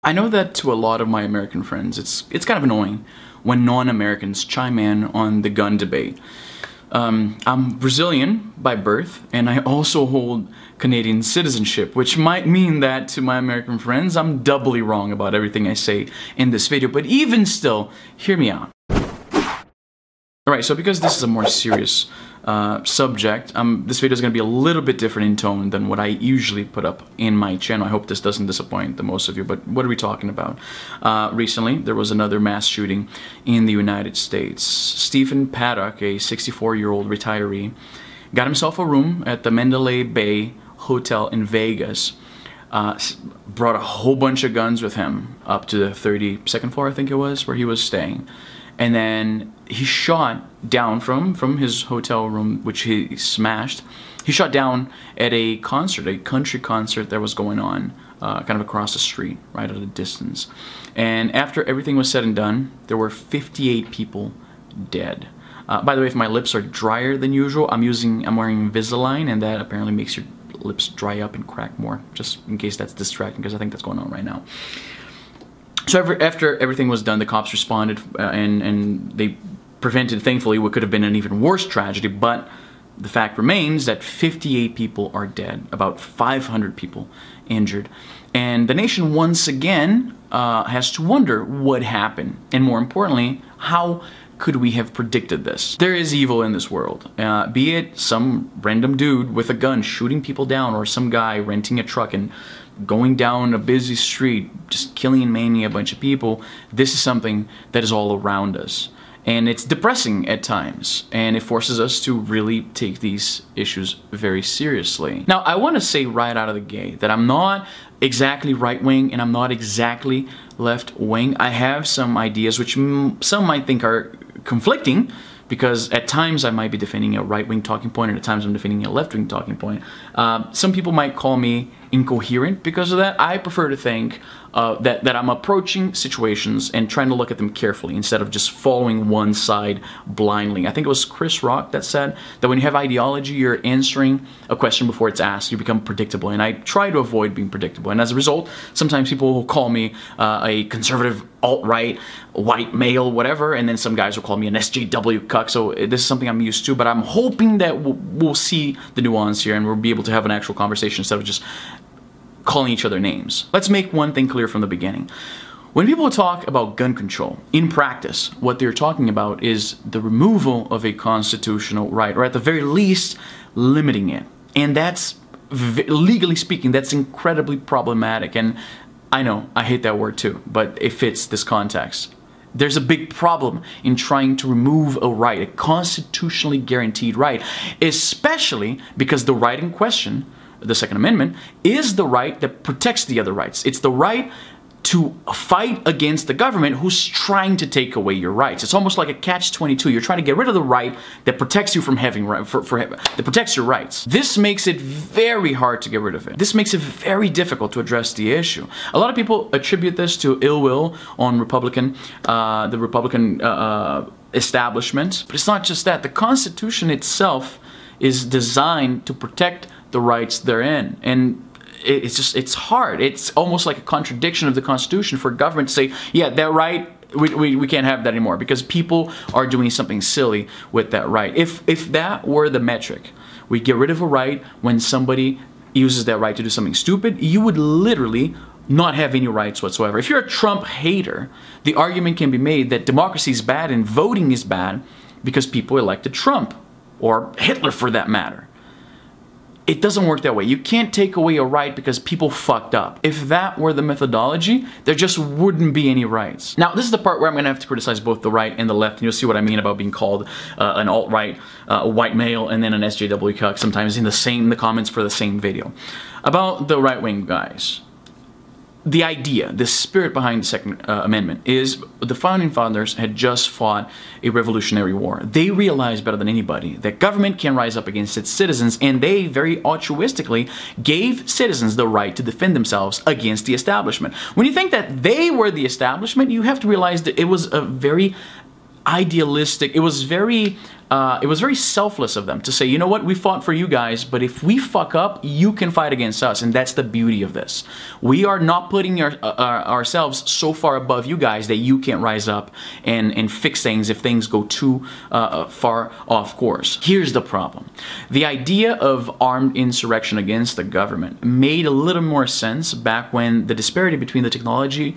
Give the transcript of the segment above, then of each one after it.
I know that to a lot of my American friends, it's kind of annoying when non-Americans chime in on the gun debate. I'm Brazilian by birth, and I also hold Canadian citizenship, which might mean that to my American friends, I'm doubly wrong about everything I say in this video, but even still, hear me out. Alright, so because this is a more serious subject, this video is going to be a little bit different in tone than what I usually put up in my channel. I hope this doesn't disappoint the most of you, but what are we talking about? Recently, there was another mass shooting in the United States. Stephen Paddock, a 64-year-old retiree, got himself a room at the Mandalay Bay Hotel in Vegas, brought a whole bunch of guns with him up to the 32nd floor, I think it was, where he was staying. And then he shot down from his hotel room, which he smashed. He shot down at a concert, a country concert that was going on kind of across the street, right at a distance. And after everything was said and done, there were 58 people dead. By the way, if my lips are drier than usual, I'm wearing Invisalign, and that apparently makes your lips dry up and crack more, just in case that's distracting, because I think that's going on right now. So after everything was done, the cops responded and they prevented, thankfully, what could have been an even worse tragedy, but the fact remains that 58 people are dead, about 500 people injured, and the nation once again has to wonder what happened, and more importantly, how could we have predicted this? There is evil in this world, be it some random dude with a gun shooting people down, or some guy renting a truck and going down a busy street, just killing and maiming a bunch of people. This is something that is all around us. And it's depressing at times, and it forces us to really take these issues very seriously. Now, I want to say right out of the gate that I'm not exactly right-wing and I'm not exactly left-wing. I have some ideas which some might think are conflicting, because at times I might be defending a right-wing talking point, and at times I'm defending a left-wing talking point. Some people might call me incoherent because of that. I prefer to think that I'm approaching situations and trying to look at them carefully instead of just following one side blindly. I think it was Chris Rock that said that when you have ideology, you're answering a question before it's asked. You become predictable, and I try to avoid being predictable. And as a result, sometimes people will call me a conservative, alt-right, white male, whatever, and then some guys will call me an SJW cuck. So this is something I'm used to, but I'm hoping that we'll see the nuance here and we'll be able to have an actual conversation instead of just calling each other names. Let's make one thing clear from the beginning. When people talk about gun control, in practice, what they're talking about is the removal of a constitutional right, or at the very least, limiting it. And that's, legally speaking, that's incredibly problematic. And I know, I hate that word too, but it fits this context. There's a big problem in trying to remove a right, a constitutionally guaranteed right, especially because the right in question, the Second Amendment, is the right that protects the other rights. It's the right to fight against the government who's trying to take away your rights. It's almost like a catch-22. You're trying to get rid of the right that protects you from having that protects your rights. This makes it very hard to get rid of it. This makes it very difficult to address the issue. A lot of people attribute this to ill will on the Republican establishment, but it's not just that. The Constitution itself is designed to protect the rights therein, and it's hard. It's almost like a contradiction of the Constitution for government to say, yeah, that right, we can't have that anymore because people are doing something silly with that right. If that were the metric, we get rid of a right when somebody uses that right to do something stupid, you would literally not have any rights whatsoever. If you're a Trump hater, the argument can be made that democracy is bad and voting is bad because people elected Trump, or Hitler for that matter. It doesn't work that way. You can't take away a right because people fucked up. If that were the methodology, there just wouldn't be any rights. Now, this is the part where I'm gonna have to criticize both the right and the left, and you'll see what I mean about being called an alt-right, a white male, and then an SJW cuck sometimes in the comments for the same video. About the right-wing guys. The idea, the spirit behind the Second Amendment is the Founding Fathers had just fought a revolutionary war. They realized better than anybody that government can rise up against its citizens, and they very altruistically gave citizens the right to defend themselves against the establishment. When you think that they were the establishment, you have to realize that it was a very idealistic. It was very selfless of them to say, you know what, we fought for you guys, but if we fuck up, you can fight against us, and that's the beauty of this. We are not putting ourselves so far above you guys that you can't rise up and fix things if things go too far off course. Here's the problem. The idea of armed insurrection against the government made a little more sense back when the disparity between the technology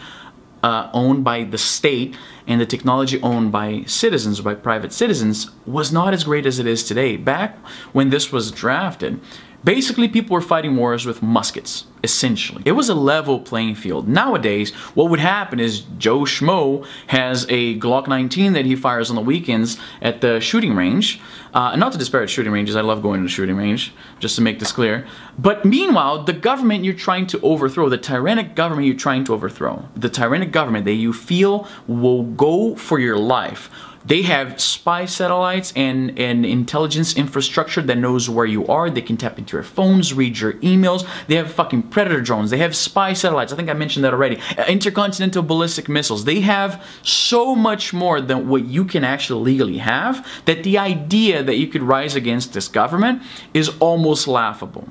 owned by the state and the technology owned by citizens, by private citizens, was not as great as it is today. Back when this was drafted, basically people were fighting wars with muskets, essentially. It was a level playing field. Nowadays, what would happen is Joe Schmo has a Glock 19 that he fires on the weekends at the shooting range. Not to disparage shooting ranges, I love going to the shooting range, just to make this clear. But meanwhile, the government you're trying to overthrow, the tyrannic government you're trying to overthrow, the tyrannic government that you feel will go for your life, they have spy satellites and intelligence infrastructure that knows where you are. They can tap into your phones, read your emails. They have fucking predator drones. They have spy satellites. I think I mentioned that already. Intercontinental ballistic missiles. They have so much more than what you can actually legally have, that the idea that you could rise against this government is almost laughable.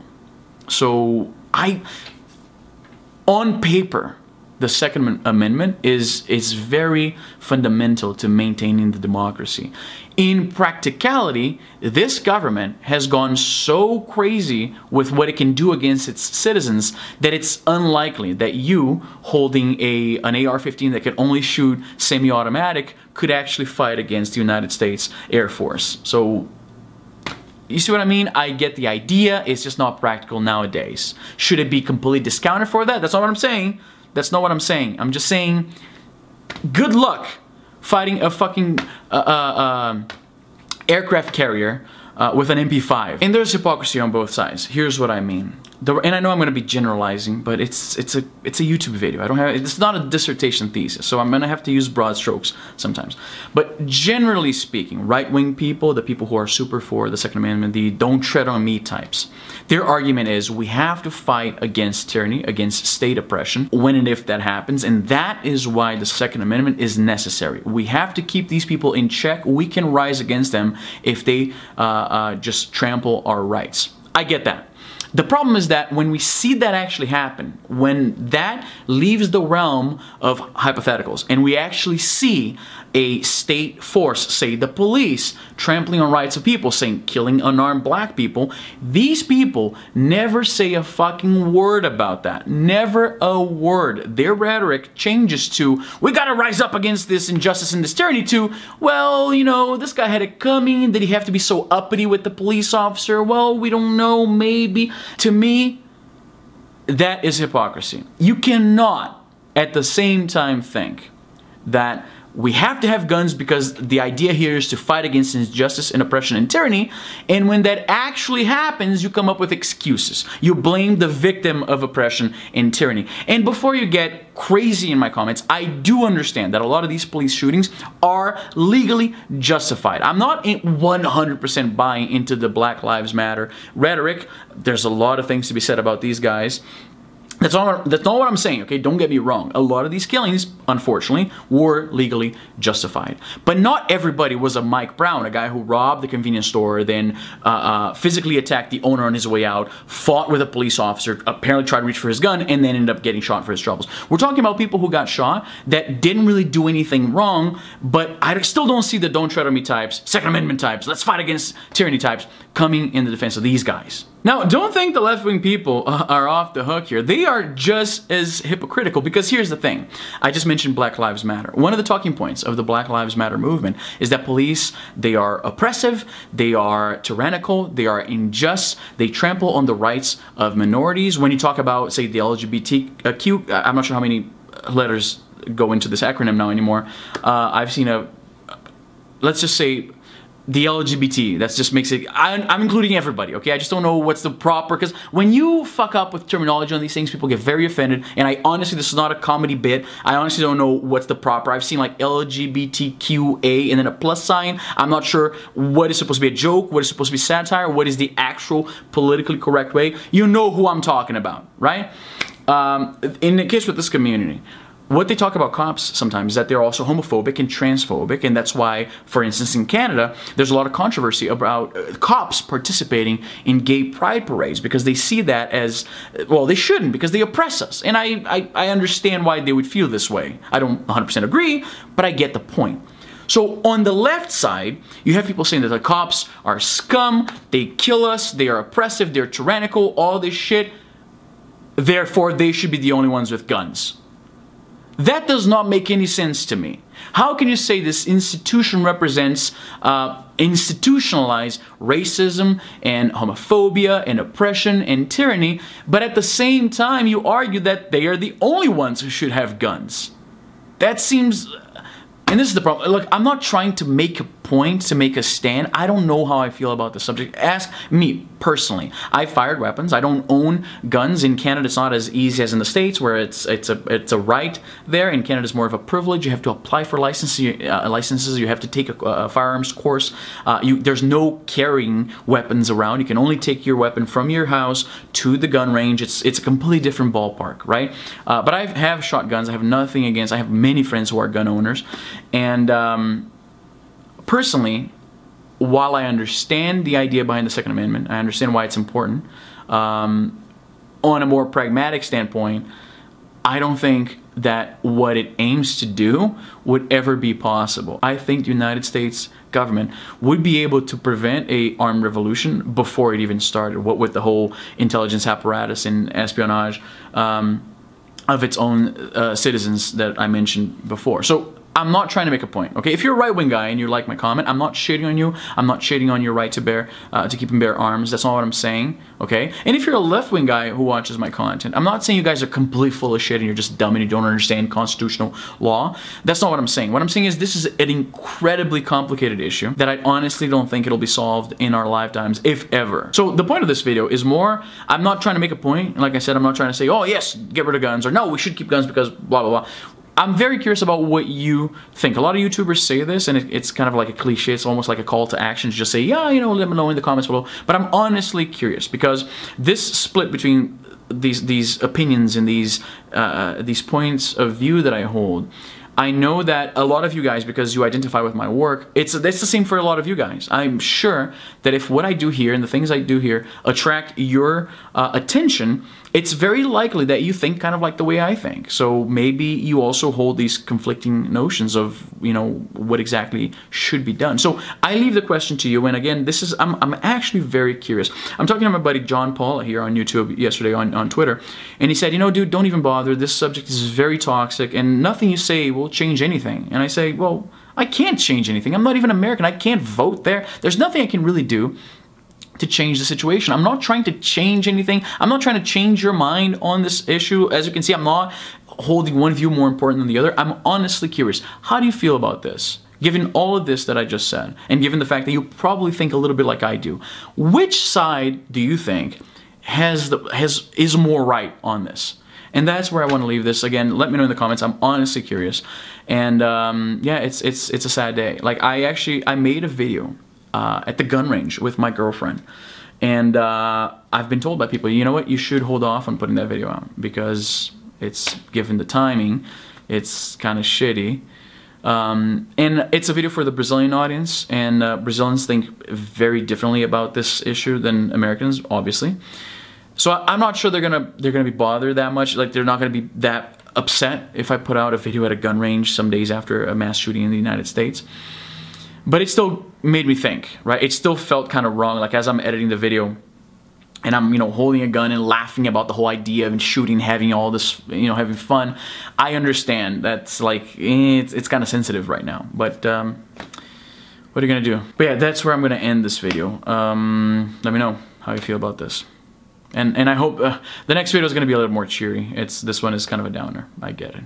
So on paper, the Second Amendment is very fundamental to maintaining the democracy. In practicality, this government has gone so crazy with what it can do against its citizens that it's unlikely that you, holding an AR-15 that can only shoot semi-automatic, could actually fight against the United States Air Force. So, you see what I mean? I get the idea, it's just not practical nowadays. Should it be completely discounted for that? That's not what I'm saying. That's not what I'm saying. I'm just saying, good luck fighting a fucking aircraft carrier with an MP5. And there's hypocrisy on both sides. Here's what I mean. And I know I'm going to be generalizing, but it's a YouTube video. It's not a dissertation thesis, so I'm going to have to use broad strokes sometimes. But generally speaking, right-wing people, the people who are super for the Second Amendment, the don't tread on me types, their argument is we have to fight against tyranny, against state oppression, when and if that happens, and that is why the Second Amendment is necessary. We have to keep these people in check. We can rise against them if they just trample our rights. I get that. The problem is that when we see that actually happen, when that leaves the realm of hypotheticals, and we actually see a state force, say the police, trampling on rights of people, saying killing unarmed black people, these people never say a fucking word about that. Never a word. Their rhetoric changes to, we gotta rise up against this injustice and this tyranny, to, well, you know, this guy had it coming. Did he have to be so uppity with the police officer? Well, we don't know, maybe. To me, that is hypocrisy. You cannot at the same time think that we have to have guns because the idea here is to fight against injustice and oppression and tyranny, and when that actually happens, you come up with excuses. You blame the victim of oppression and tyranny. And before you get crazy in my comments, I do understand that a lot of these police shootings are legally justified. I'm not 100% buying into the Black Lives Matter rhetoric. There's a lot of things to be said about these guys. That's not what I'm saying, okay? Don't get me wrong. A lot of these killings, unfortunately, were legally justified. But not everybody was a Mike Brown, a guy who robbed the convenience store, then physically attacked the owner on his way out, fought with a police officer, apparently tried to reach for his gun, and then ended up getting shot for his troubles. We're talking about people who got shot that didn't really do anything wrong, but I still don't see the don't tread on me types, Second Amendment types, let's fight against tyranny types coming in the defense of these guys. Now, don't think the left-wing people are off the hook here. They are just as hypocritical, because here's the thing. I just mentioned Black Lives Matter. One of the talking points of the Black Lives Matter movement is that police, they are oppressive, they are tyrannical, they are unjust, they trample on the rights of minorities. When you talk about, say, the LGBTQ, I'm not sure how many letters go into this acronym now anymore. I've seen let's just say, the LGBT, that just makes it, I'm including everybody, okay? I just don't know what's the proper, because when you fuck up with terminology on these things, people get very offended, and I honestly, this is not a comedy bit, I honestly don't know what's the proper, I've seen like LGBTQA and then a plus sign, I'm not sure what is supposed to be a joke, what is supposed to be satire, what is the actual politically correct way. You know who I'm talking about, right? In the case with this community, what they talk about cops sometimes is that they're also homophobic and transphobic, and that's why, for instance, in Canada, there's a lot of controversy about cops participating in gay pride parades because they see that as, well, they shouldn't because they oppress us. And I understand why they would feel this way. I don't 100% agree, but I get the point. So on the left side, you have people saying that the cops are scum, they kill us, they are oppressive, they're tyrannical, all this shit. Therefore, they should be the only ones with guns. That does not make any sense to me. How can you say this institution represents institutionalized racism and homophobia and oppression and tyranny, but at the same time you argue that they are the only ones who should have guns? That seems... And this is the problem. Look, I'm not trying to make a point, to make a stand. I don't know how I feel about the subject. Ask me personally. I fired weapons. I don't own guns. In Canada, it's not as easy as in the States, where it's a right there. In Canada, it's more of a privilege. You have to apply for licenses. You have to take a firearms course. There's no carrying weapons around. You can only take your weapon from your house to the gun range. It's a completely different ballpark, right? But I have shotguns. I have nothing against. I have many friends who are gun owners. And personally, while I understand the idea behind the Second Amendment, I understand why it's important, on a more pragmatic standpoint, I don't think that what it aims to do would ever be possible. I think the United States government would be able to prevent an armed revolution before it even started, what with the whole intelligence apparatus and espionage of its own citizens that I mentioned before. So I'm not trying to make a point, okay? If you're a right-wing guy and you like my comment, I'm not shitting on you. I'm not shitting on your right to keep and bear arms. That's not what I'm saying, okay? And if you're a left-wing guy who watches my content, I'm not saying you guys are completely full of shit and you're just dumb and you don't understand constitutional law. That's not what I'm saying. What I'm saying is this is an incredibly complicated issue that I honestly don't think it'll be solved in our lifetimes, if ever. So the point of this video is more, I'm not trying to make a point. Like I said, I'm not trying to say, oh yes, get rid of guns, or no, we should keep guns because blah, blah, blah. I'm very curious about what you think. A lot of YouTubers say this, and it's kind of like a cliche. It's almost like a call to action to just say, yeah, you know, let me know in the comments below. But I'm honestly curious because this split between these opinions and these points of view that I hold, I know that a lot of you guys, because you identify with my work, that's the same for a lot of you guys. I'm sure that if what I do here and the things I do here attract your attention, it's very likely that you think kind of like the way I think. So maybe you also hold these conflicting notions of, you know, what exactly should be done. So I leave the question to you. And again, this is, I'm actually very curious. I'm talking to my buddy John Paul here on YouTube yesterday on Twitter. And he said, you know, dude, don't even bother. This subject is very toxic and nothing you say will change anything. And I say, well, I can't change anything. I'm not even American. I can't vote there. There's nothing I can really do to change the situation. I'm not trying to change anything. I'm not trying to change your mind on this issue. As you can see, I'm not holding one view more important than the other. I'm honestly curious. How do you feel about this? Given all of this that I just said, and given the fact that you probably think a little bit like I do, which side do you think is more right on this? And that's where I want to leave this. Again, let me know in the comments. I'm honestly curious. And yeah, it's a sad day. Like I made a video at the gun range with my girlfriend, and I've been told by people, you know what, you should hold off on putting that video out because it's, given the timing, it's kind of shitty. And it's a video for the Brazilian audience, and Brazilians think very differently about this issue than Americans, obviously. So I'm not sure they're gonna be bothered that much. Like, they're not gonna be that upset if I put out a video at a gun range some days after a mass shooting in the United States. But it still made me think, right? It still felt kind of wrong. Like, as I'm editing the video and I'm, you know, holding a gun and laughing about the whole idea of shooting, having all this, you know, having fun. I understand that's like, it's kind of sensitive right now. But what are you gonna do? But yeah, that's where I'm gonna end this video. Let me know how you feel about this. And I hope the next video is gonna be a little more cheery. This one is kind of a downer. I get it.